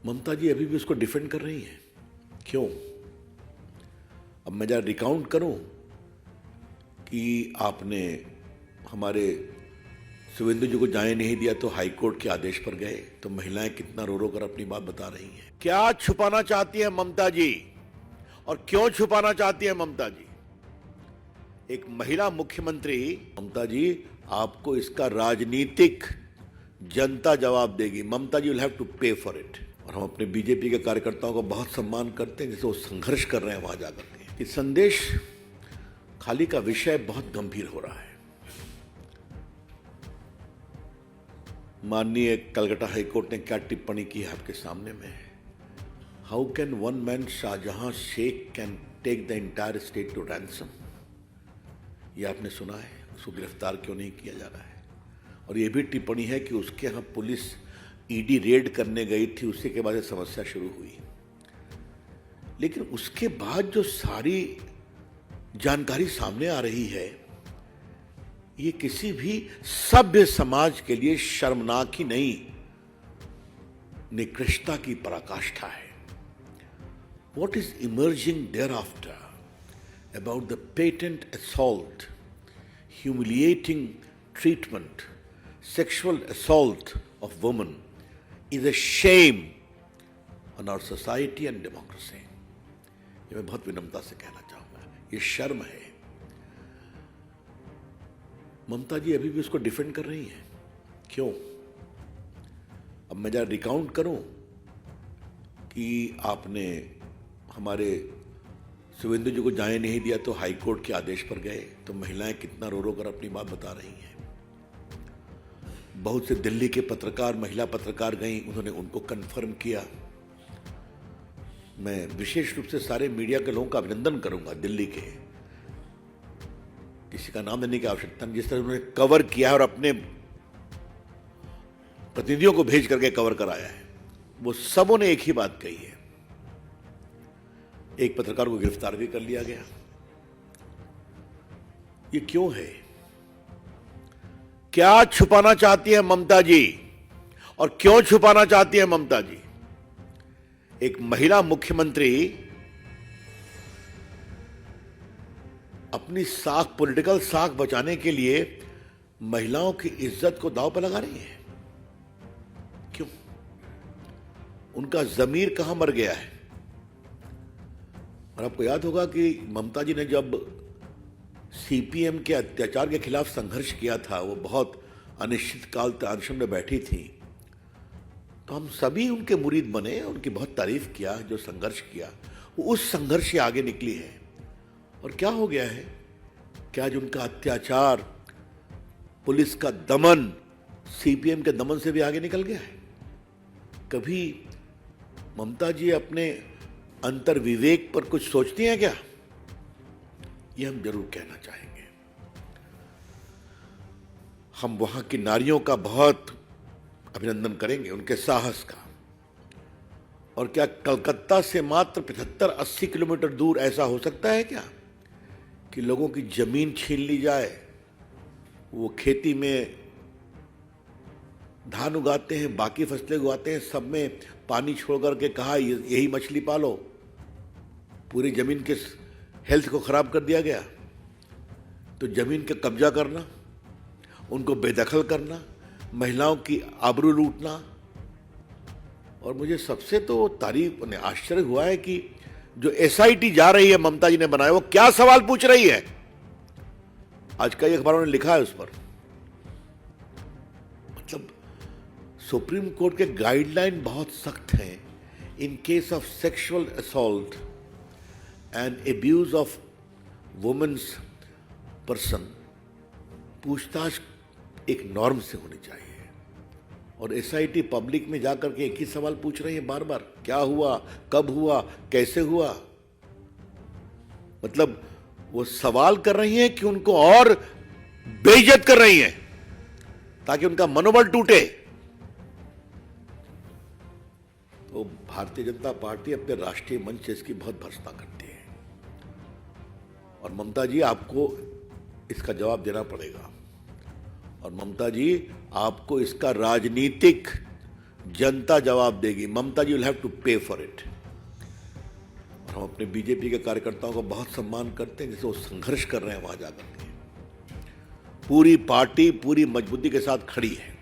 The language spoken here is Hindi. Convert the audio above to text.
ममता जी अभी भी उसको डिफेंड कर रही हैं। क्यों? अब मैं जरा रिकाउंट करूं कि आपने हमारे शिवेंदु जी को जाने नहीं दिया तो हाई कोर्ट के आदेश पर गए, तो महिलाएं कितना रो रो कर अपनी बात बता रही हैं। क्या छुपाना चाहती है ममता जी, और क्यों छुपाना चाहती है ममता जी? एक महिला मुख्यमंत्री, ममता जी आपको इसका राजनीतिक जनता जवाब देगी। ममता जी विल हैव टू पे फॉर इट। और हम अपने बीजेपी के कार्यकर्ताओं का बहुत सम्मान करते हैं, जैसे वो संघर्ष कर रहे हैं वहां जाकर के। इस संदेश खाली का विषय बहुत गंभीर हो रहा है। माननीय कलकत्ता हाईकोर्ट ने क्या टिप्पणी की है आपके सामने में। How can one man Shahjahan Sheikh can take the entire state to ransom? ये आपने सुना है? उसको गिरफ्तार क्यों नहीं किया जा रहा है? और ये भी टिप्पणी है कि उसके यहाँ पुलिस ईडी रेड करने गई थी, उसी के बाद ये समस्या शुरू हुई। लेकिन उसके बाद जो सारी जानकारी सामने आ रही है, ये किसी भी सभ्य समाज के लिए शर्मनाक ही नहीं, निकृष्टता की पराकाष्ठा है। What is emerging thereafter about the patent assault, humiliating treatment, sexual assault of women is a shame on our society and democracy. ये मैं बहुत विनम्रता से कहना चाहूंगा, ये शर्म है। ममता जी अभी भी उसको डिफेंड कर रही हैं। क्यों? अब मैं जरा रिकाउंट करूं कि आपने हमारे शिवेंदु जी को जाने नहीं दिया तो हाई कोर्ट के आदेश पर गए, तो महिलाएं कितना रो रो कर अपनी बात बता रही हैं। बहुत से दिल्ली के पत्रकार, महिला पत्रकार गई, उन्होंने उनको कन्फर्म किया। मैं विशेष रूप से सारे मीडिया के लोगों का अभिनंदन करूंगा, दिल्ली के, किसी का नाम देने की आवश्यकता नहीं, जिस तरह उन्होंने कवर किया और अपने प्रतिनिधियों को भेज करके कवर कराया है। वो सबों ने एक ही बात कही है। एक पत्रकार को गिरफ्तार भी कर लिया गया। ये क्यों है? क्या छुपाना चाहती है ममता जी, और क्यों छुपाना चाहती है ममता जी? एक महिला मुख्यमंत्री अपनी साख, पॉलिटिकल साख बचाने के लिए महिलाओं की इज्जत को दांव पर लगा रही है। क्यों? उनका जमीर कहां मर गया है? और आपको याद होगा कि ममता जी ने जब सीपीएम के अत्याचार के खिलाफ संघर्ष किया था, वो बहुत अनिश्चितकाल तक अनशन में बैठी थी, तो हम सभी उनके मुरीद बने, उनकी बहुत तारीफ किया। जो संघर्ष किया वो उस संघर्ष से आगे निकली है। और क्या हो गया है? क्या आज उनका अत्याचार, पुलिस का दमन सीपीएम के दमन से भी आगे निकल गया है? कभी ममता जी अपने अंतर विवेक पर कुछ सोचती हैं क्या? ये हम जरूर कहना चाहेंगे। हम वहां की नारियों का बहुत अभिनंदन करेंगे, उनके साहस का। और क्या कलकत्ता से मात्र 75-80 किलोमीटर दूर ऐसा हो सकता है क्या कि लोगों की जमीन छीन ली जाए? वो खेती में धान उगाते हैं, बाकी फसलें उगाते हैं, सब में पानी छोड़ करके कहा यही मछली पालो। पूरी जमीन के हेल्थ को खराब कर दिया गया। तो जमीन का कब्जा करना, उनको बेदखल करना, महिलाओं की आबरू लूटना। और मुझे सबसे तो तारीफ ने आश्चर्य हुआ है कि जो एसआईटी जा रही है, ममता जी ने बनाया, वो क्या सवाल पूछ रही है। आज कई अखबारों ने लिखा है उस पर। मतलब सुप्रीम कोर्ट के गाइडलाइन बहुत सख्त हैं। In case of sexual assault and abuse of women's person, पूछताछ एक नॉर्म से होनी चाहिए। और एसआईटी पब्लिक में जाकर के एक ही सवाल पूछ रही है बार बार, क्या हुआ, कब हुआ, कैसे हुआ। मतलब वो सवाल कर रही हैं कि उनको और बेइज्जत कर रही हैं ताकि उनका मनोबल टूटे। तो भारतीय जनता पार्टी अपने राष्ट्रीय मंच से इसकी बहुत भर्त्सना करती है। और ममता जी आपको इसका जवाब देना पड़ेगा। और ममता जी आपको इसका राजनीतिक जनता जवाब देगी। ममता जी विल हैव टू पे फॉर इट। और हम अपने बीजेपी के कार्यकर्ताओं का बहुत सम्मान करते हैं, जैसे वो संघर्ष कर रहे हैं वहां जाकर के। पूरी पार्टी पूरी मजबूती के साथ खड़ी है।